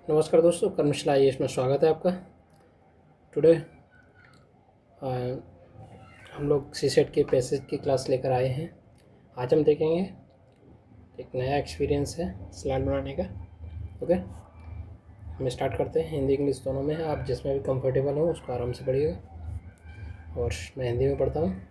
नमस्कार दोस्तों, कर्मशाला आईएएस में स्वागत है आपका। टुडे हम लोग सीसेट के पैसेज की क्लास लेकर आए हैं। आज हम देखेंगे एक नया एक्सपीरियंस है स्लाइड बनाने का। ओके, हम स्टार्ट करते हैं। हिंदी इंग्लिश दोनों में है, आप जिसमें भी कंफर्टेबल हो उसको आराम से पढ़िएगा और मैं हिंदी में पढ़ता हूँ।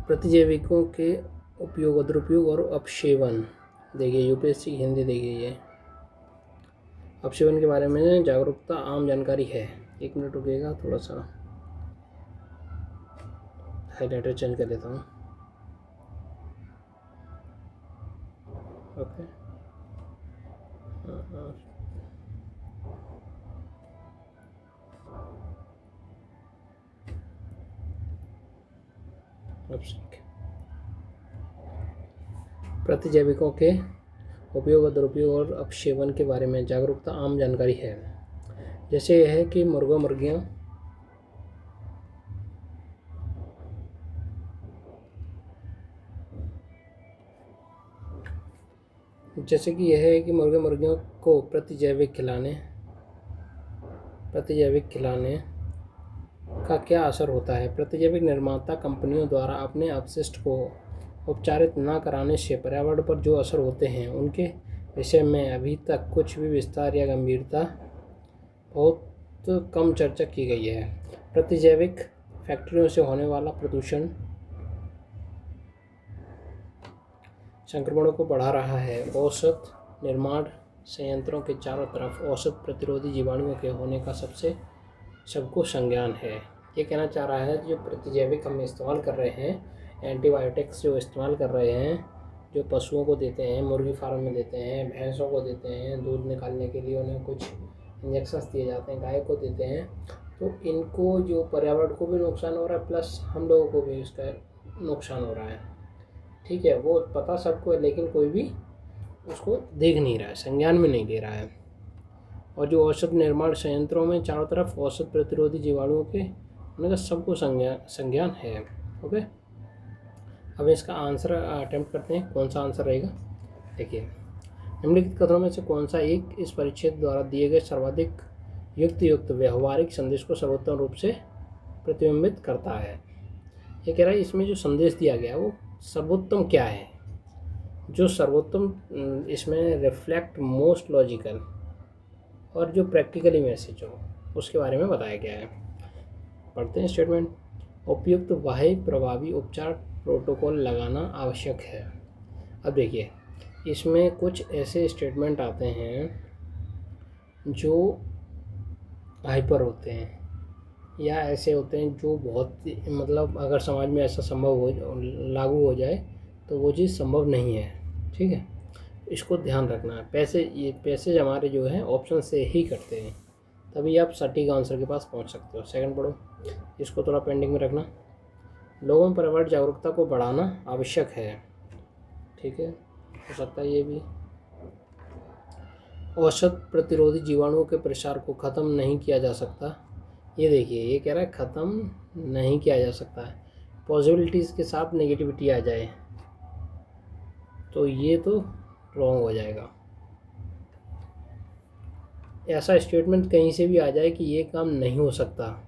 प्रतिजैविकों के उपयोग, दुरुपयोग और अपसेवन। देखिए यूपीएससी की हिंदी देखिए। ये अपसेवन के बारे में जागरूकता आम जानकारी है। 1 मिनट रुकिएगा, थोड़ा सा हाईलाइटर चेंज कर देता हूँ। ओके, प्रतिजैविकों के उपयोग, दुरुपयोग और अपसेवन के बारे में जागरूकता आम जानकारी है। जैसे यह है कि मुर्गियाँ मुर्गियों को प्रतिजैविक खिलाने का क्या असर होता है। प्रतिजैविक निर्माता कंपनियों द्वारा अपने अपशिष्ट को उपचारित न कराने से पर्यावरण पर जो असर होते हैं उनके विषय में अभी तक कुछ भी विस्तार या गंभीरता बहुत कम चर्चा की गई है। प्रतिजैविक फैक्ट्रियों से होने वाला प्रदूषण संक्रमणों को बढ़ा रहा है। औषध निर्माण संयंत्रों के चारों तरफ औषध प्रतिरोधी जीवाणुओं के होने का सबको संज्ञान है। ये कहना चाह रहा है जो प्रतिजैविक हम इस्तेमाल कर रहे हैं, एंटीबायोटिक्स जो इस्तेमाल कर रहे हैं, जो पशुओं को देते हैं, मुर्गी फार्म में देते हैं, भैंसों को देते हैं, दूध निकालने के लिए उन्हें कुछ इंजेक्शंस दिए जाते हैं, गाय को देते हैं, तो इनको जो पर्यावरण को भी नुकसान हो रहा है प्लस हम लोगों को भी इसका नुकसान हो रहा है। ठीक है, वो पता सबको है लेकिन कोई भी उसको देख नहीं रहा है, संज्ञान में नहीं ले रहा है। और जो औषध निर्माण संयंत्रों में चारों तरफ औषध प्रतिरोधी जीवाणुओं के होने का सबको संज्ञान है। ओके, अब इसका आंसर अटेम्प्ट करते हैं। कौन सा आंसर रहेगा? देखिए, निम्नलिखित कथनों में से कौन सा एक इस परिच्छेद द्वारा दिए गए सर्वाधिक युक्त व्यवहारिक संदेश को सर्वोत्तम रूप से प्रतिबिंबित करता है। ये कह रहा है इसमें जो संदेश दिया गया है वो सर्वोत्तम क्या है। जो सर्वोत्तम इसमें रिफ्लेक्ट मोस्ट लॉजिकल और जो प्रैक्टिकली मैसेज हो उसके बारे में बताया गया है। पढ़ते हैं स्टेटमेंट। उपयुक्त बाह्य प्रभावी उपचार प्रोटोकॉल लगाना आवश्यक है। अब देखिए, इसमें कुछ ऐसे स्टेटमेंट आते हैं जो हाइपर होते हैं या ऐसे होते हैं जो बहुत मतलब अगर समाज में ऐसा संभव हो लागू हो जाए तो वो चीज़ संभव नहीं है। ठीक है, इसको ध्यान रखना है। ये पैसेज हमारे जो है ऑप्शन से ही करते हैं, तभी आप सटीक आंसर के पास पहुंच सकते हो। सेकंड पढ़ो, इसको थोड़ा पेंडिंग में रखना। लोगों में पर्यावरण जागरूकता को बढ़ाना आवश्यक है। ठीक है, हो सकता है ये भी। औषध प्रतिरोधी जीवाणुओं के प्रसार को ख़त्म नहीं किया जा सकता। ये देखिए, ये कह रहा है ख़त्म नहीं किया जा सकता है। पॉजिबिलिटीज़ के साथ नेगेटिविटी आ जाए तो ये तो रॉन्ग हो जाएगा। ऐसा स्टेटमेंट कहीं से भी आ जाए कि ये काम नहीं हो सकता,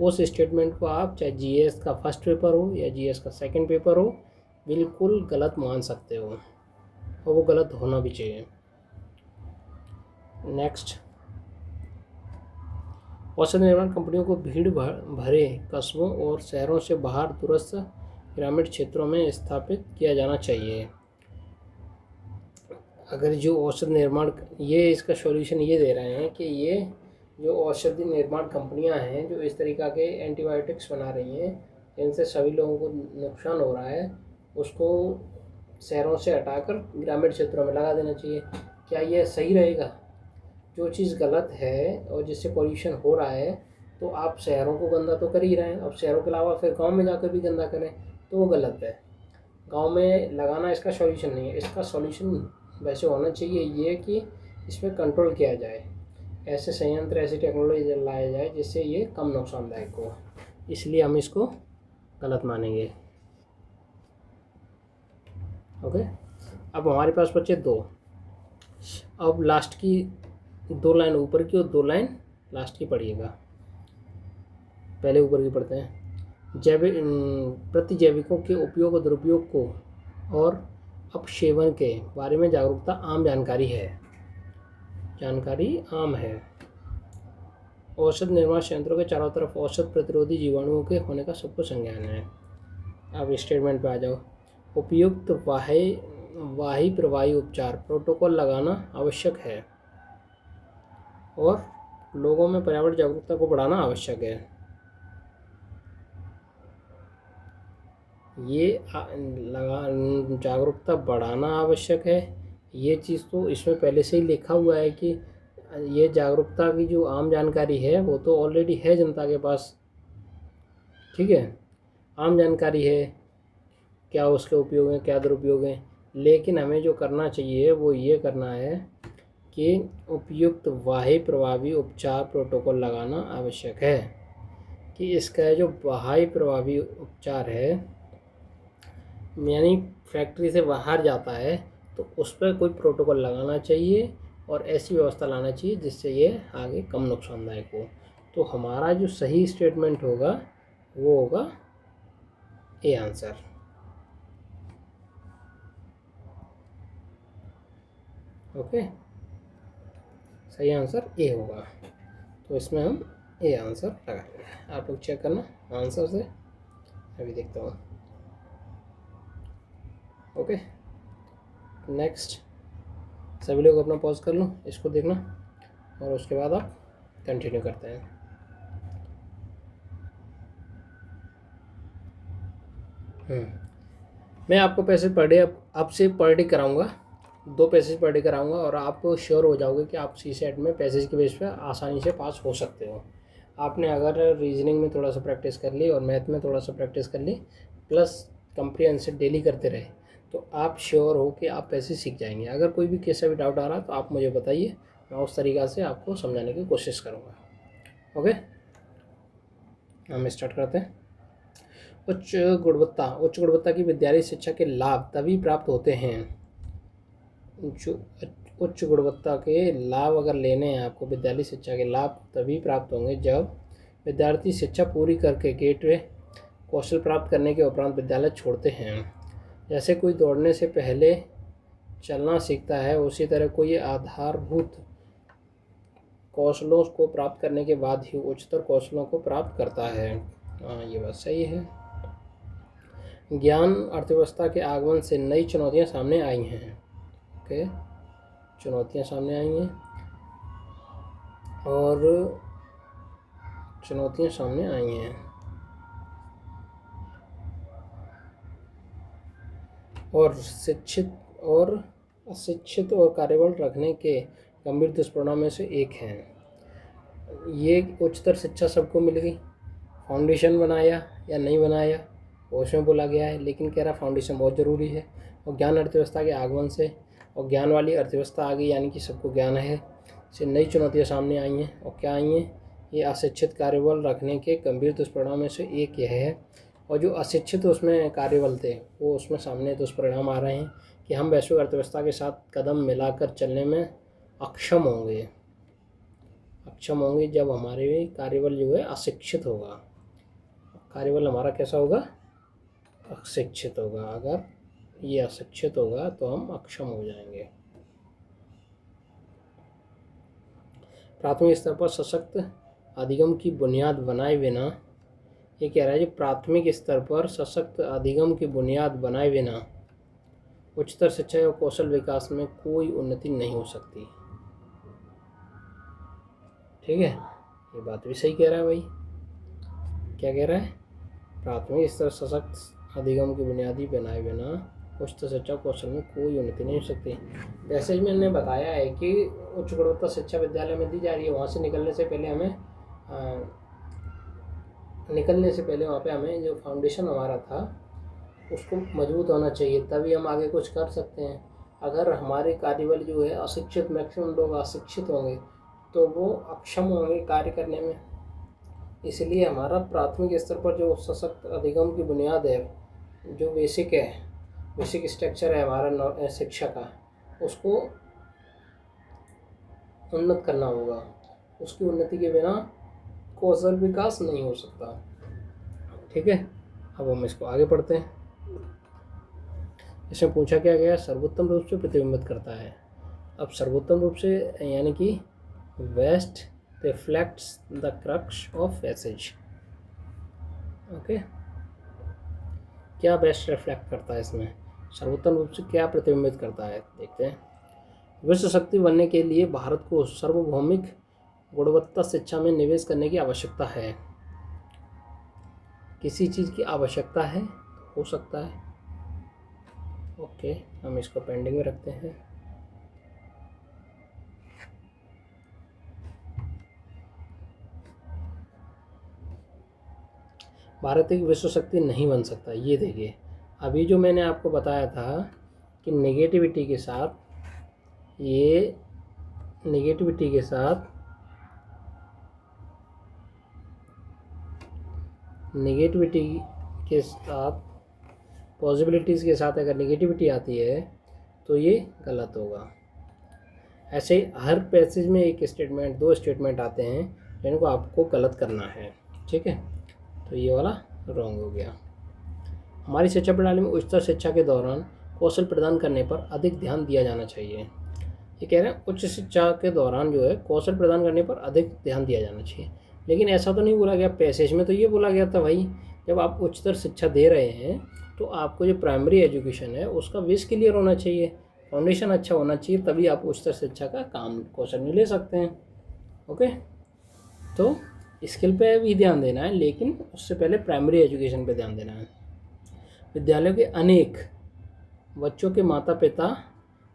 उस स्टेटमेंट को आप चाहे जीएस का फर्स्ट पेपर हो या जीएस का सेकंड पेपर हो बिल्कुल गलत मान सकते हो और वो गलत होना भी चाहिए। नेक्स्ट, औषध निर्माण कंपनियों को भीड़ भरे कस्बों और शहरों से बाहर दूरस्थ ग्रामीण क्षेत्रों में स्थापित किया जाना चाहिए। अगर जो औषध निर्माण, ये इसका सॉल्यूशन ये दे रहे हैं कि ये जो औषधि निर्माण कंपनियां हैं जो इस तरीक़ा के एंटीबायोटिक्स बना रही हैं जिनसे सभी लोगों को नुकसान हो रहा है, उसको शहरों से हटाकर ग्रामीण क्षेत्रों में लगा देना चाहिए। क्या यह सही रहेगा? जो चीज़ गलत है और जिससे पॉल्यूशन हो रहा है तो आप शहरों को गंदा तो कर ही रहे हैं, अब शहरों के अलावा फिर गाँव में जाकर भी गंदा करें तो वो गलत है। गाँव में लगाना इसका सॉल्यूशन नहीं है। इसका सॉल्यूशन वैसे होना चाहिए ये कि इसमें कंट्रोल किया जाए, ऐसे संयंत्र, ऐसी टेक्नोलॉजी लाया जाए जिससे ये कम नुकसानदायक हो। इसलिए हम इसको गलत मानेंगे। ओके, अब हमारे पास बचे 2। अब लास्ट की 2 लाइन ऊपर की और 2 लाइन लास्ट की पढ़िएगा। पहले ऊपर की पढ़ते हैं। जैविक प्रतिजैविकों के उपयोग और दुरुपयोग को और अपसेवन के बारे में जागरूकता आम जानकारी है। जानकारी आम है। औषध निर्माण संयंत्रों के चारों तरफ औषध प्रतिरोधी जीवाणुओं के होने का सबको संज्ञान है। अब स्टेटमेंट पे आ जाओ। उपयुक्त वाही प्रवाही उपचार प्रोटोकॉल लगाना आवश्यक है और लोगों में पर्यावरण जागरूकता को बढ़ाना आवश्यक है। ये जागरूकता बढ़ाना आवश्यक है, ये चीज़ तो इसमें पहले से ही लिखा हुआ है कि ये जागरूकता की जो आम जानकारी है वो तो ऑलरेडी है जनता के पास। ठीक है, आम जानकारी है क्या उसके उपयोग हैं क्या दुरुपयोग हैं, लेकिन हमें जो करना चाहिए वो ये करना है कि उपयुक्त वाही प्रभावी उपचार प्रोटोकॉल लगाना आवश्यक है। कि इसका जो वाही प्रभावी उपचार है यानी फैक्ट्री से बाहर जाता है तो उस पर कोई प्रोटोकॉल लगाना चाहिए और ऐसी व्यवस्था लाना चाहिए जिससे ये आगे कम नुकसानदायक हो। तो हमारा जो सही स्टेटमेंट होगा वो होगा ए आंसर। ओके, सही आंसर ए होगा। तो इसमें हम ए आंसर लगाएंगे। आप लोग चेक करना आंसर से, अभी देखता हूँ। ओके, नेक्स्ट सभी लोग अपना पॉज कर लो, इसको देखना और उसके बाद आप कंटिन्यू करते हैं। मैं आपको पैसेज पर डे आपसे पर डे कराऊँगा, 2 पैसेज पर डे कराऊँगा और आप श्योर हो जाओगे कि आप CSET में पैसेज के बेस पे आसानी से पास हो सकते हो। आपने अगर रीजनिंग में थोड़ा सा प्रैक्टिस कर ली और मैथ में थोड़ा सा प्रैक्टिस कर ली प्लस कंप्रीहेंशन डेली करते रहे तो आप श्योर हो कि आप पैसेज सीख जाएंगे। अगर कोई भी कैसा भी डाउट आ रहा तो आप मुझे बताइए, मैं उस तरीक़ा से आपको समझाने की कोशिश करूँगा। ओके, हम स्टार्ट करते हैं। उच्च गुणवत्ता की विद्यालय शिक्षा के लाभ तभी प्राप्त होते हैं। उच्च गुणवत्ता के लाभ अगर लेने हैं आपको, विद्यालय शिक्षा के लाभ तभी प्राप्त होंगे जब विद्यार्थी शिक्षा पूरी करके गेटवे कौशल प्राप्त करने के उपरांत विद्यालय छोड़ते हैं। जैसे कोई दौड़ने से पहले चलना सीखता है, उसी तरह कोई आधारभूत कौशलों को प्राप्त करने के बाद ही उच्चतर कौशलों को प्राप्त करता है। ये बात सही है। ज्ञान अर्थव्यवस्था के आगमन से नई चुनौतियां सामने आई हैं। ओके, चुनौतियां सामने आई हैं और चुनौतियां सामने आई हैं और शिक्षित और अशिक्षित और कार्यबल रखने के गंभीर दुष्परिणाम में से एक है। ये उच्चतर शिक्षा सबको मिल गई, फाउंडेशन बनाया या नहीं बनाया उसमें बोला गया है, लेकिन कह रहा फाउंडेशन बहुत ज़रूरी है। और ज्ञान अर्थव्यवस्था के आगमन से और ज्ञान वाली अर्थव्यवस्था आ गई यानी कि सबको ज्ञान है, से नई चुनौतियाँ सामने आई हैं। और क्या आई हैं? ये अशिक्षित कार्यबल रखने के गंभीर दुष्परिणाम में से एक यह है। और जो अशिक्षित उसमें कार्यबल थे वो उसमें सामने दुष्परिणाम आ रहे हैं कि हम वैश्विक अर्थव्यवस्था के साथ कदम मिलाकर चलने में अक्षम होंगे जब हमारे कार्यबल जो है अशिक्षित होगा। कार्यबल हमारा कैसा होगा? अशिक्षित होगा। अगर ये अशिक्षित होगा तो हम अक्षम हो जाएंगे। प्राथमिक स्तर पर सशक्त अधिगम की बुनियाद बनाए बिना, ये कह रहा है कि प्राथमिक स्तर पर सशक्त अधिगम की बुनियाद बनाए बिना उच्चतर शिक्षा और कौशल विकास में कोई उन्नति नहीं हो सकती। ठीक है, ये बात भी सही कह रहा है भाई। क्या कह रहा है? प्राथमिक स्तर सशक्त अधिगम की बुनियादी बनाए बिना उच्चतर शिक्षा कौशल में कोई उन्नति नहीं हो सकती। जैसे ही मैंने बताया है कि उच्च गुणवत्ता शिक्षा विद्यालय में दी जा रही है, वहाँ से निकलने से पहले वहाँ पे हमें जो फाउंडेशन हमारा था उसको मजबूत होना चाहिए, तभी हम आगे कुछ कर सकते हैं। अगर हमारे कार्यबल जो है अशिक्षित, मैक्सिमम लोग अशिक्षित होंगे तो वो अक्षम होंगे कार्य करने में। इसलिए हमारा प्राथमिक स्तर पर जो सशक्त अधिगम की बुनियाद है, जो बेसिक है, बेसिक स्ट्रक्चर है हमारा शिक्षा का, उसको उन्नत करना होगा। उसकी उन्नति के बिना कौशल विकास नहीं हो सकता। ठीक है, अब हम इसको आगे पढ़ते हैं। इसमें पूछा क्या गया, सर्वोत्तम रूप से प्रतिबिंबित करता है। अब सर्वोत्तम रूप से यानी कि best reflects the crux of passage. Okay, क्या बेस्ट रिफ्लेक्ट करता है इसमें, सर्वोत्तम रूप से क्या प्रतिबिंबित करता है, देखते हैं। विश्व शक्ति बनने के लिए भारत को सार्वभौमिक गुणवत्ता शिक्षा में निवेश करने की आवश्यकता है। किसी चीज़ की आवश्यकता है हो सकता है। ओके, हम इसको पेंडिंग में रखते हैं। भारत एक विश्व शक्ति नहीं बन सकता। ये देखिए, अभी जो मैंने आपको बताया था कि नेगेटिविटी के साथ पॉसिबिलिटीज़ के साथ अगर नेगेटिविटी आती है तो ये गलत होगा। ऐसे हर पैसेज में एक स्टेटमेंट, 2 स्टेटमेंट आते हैं जिनको आपको गलत करना है। ठीक है, तो ये वाला रॉन्ग हो गया। हमारी शिक्षा प्रणाली में उच्चतर शिक्षा के दौरान कौशल प्रदान करने पर अधिक ध्यान दिया जाना चाहिए। ये कह रहे हैं उच्च शिक्षा के दौरान जो है कौशल प्रदान करने पर अधिक ध्यान दिया जाना चाहिए, लेकिन ऐसा तो नहीं बोला गया पैसेज में। तो ये बोला गया था भाई, जब आप उच्चतर शिक्षा दे रहे हैं तो आपको जो प्राइमरी एजुकेशन है उसका बेस क्लियर होना चाहिए, फाउंडेशन अच्छा होना चाहिए, तभी आप उच्चतर शिक्षा का काम कौशल में ले सकते हैं। ओके, तो स्किल पे भी ध्यान देना है, लेकिन उससे पहले प्राइमरी एजुकेशन पे ध्यान देना है। विद्यालयों के अनेक बच्चों के माता पिता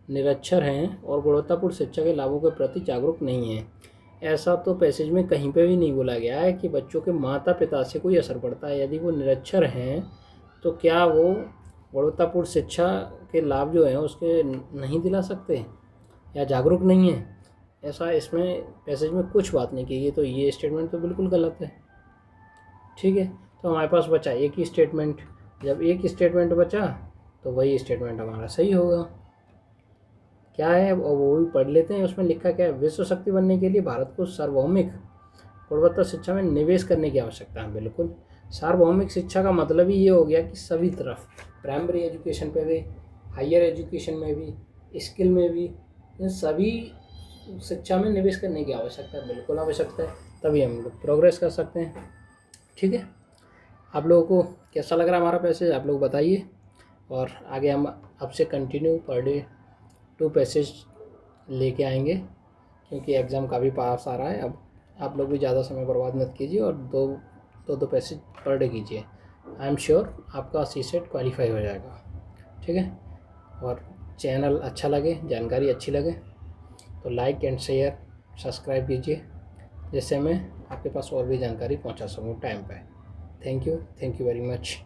निरक्षर हैं और गुणवत्तापूर्ण शिक्षा के लाभों के प्रति जागरूक नहीं हैं। ऐसा तो पैसेज में कहीं पे भी नहीं बोला गया है कि बच्चों के माता पिता से कोई असर पड़ता है। यदि वो निरक्षर हैं तो क्या वो गुणवत्तापूर्ण शिक्षा के लाभ जो हैं उसके नहीं दिला सकते या जागरूक नहीं है? ऐसा इसमें पैसेज में कुछ बात नहीं की गई, तो ये स्टेटमेंट तो बिल्कुल गलत है। ठीक है, तो हमारे पास बचा एक ही स्टेटमेंट। जब एक स्टेटमेंट बचा तो वही स्टेटमेंट हमारा सही होगा। क्या है वो भी पढ़ लेते हैं। उसमें लिखा क्या है, विश्व शक्ति बनने के लिए भारत को सार्वभौमिक गुणवत्ता शिक्षा में निवेश करने की आवश्यकता है। बिल्कुल, सार्वभौमिक शिक्षा का मतलब ही ये हो गया कि सभी तरफ, प्राइमरी एजुकेशन पे भी, हायर एजुकेशन में भी, स्किल में भी, इन सभी शिक्षा में निवेश करने की आवश्यकता है। बिल्कुल आवश्यकता है, तभी हम लोग प्रोग्रेस कर सकते हैं। ठीक है, आप लोगों को कैसा लग रहा है हमारा पैसेज, आप लोग बताइए, और आगे हम आपसे कंटिन्यू पर डे 2 पैसेज लेके आएंगे, क्योंकि एग्ज़ाम काफ़ी पास आ रहा है। अब आप लोग भी ज़्यादा समय बर्बाद मत कीजिए और दो पैसेज पर डे कीजिए। आई एम श्योर आपका CSET क्वालिफाई हो जाएगा। ठीक है, और चैनल अच्छा लगे, जानकारी अच्छी लगे तो लाइक एंड शेयर सब्सक्राइब कीजिए, जिससे मैं आपके पास और भी जानकारी पहुंचा सकूं टाइम पे। Thank you very much.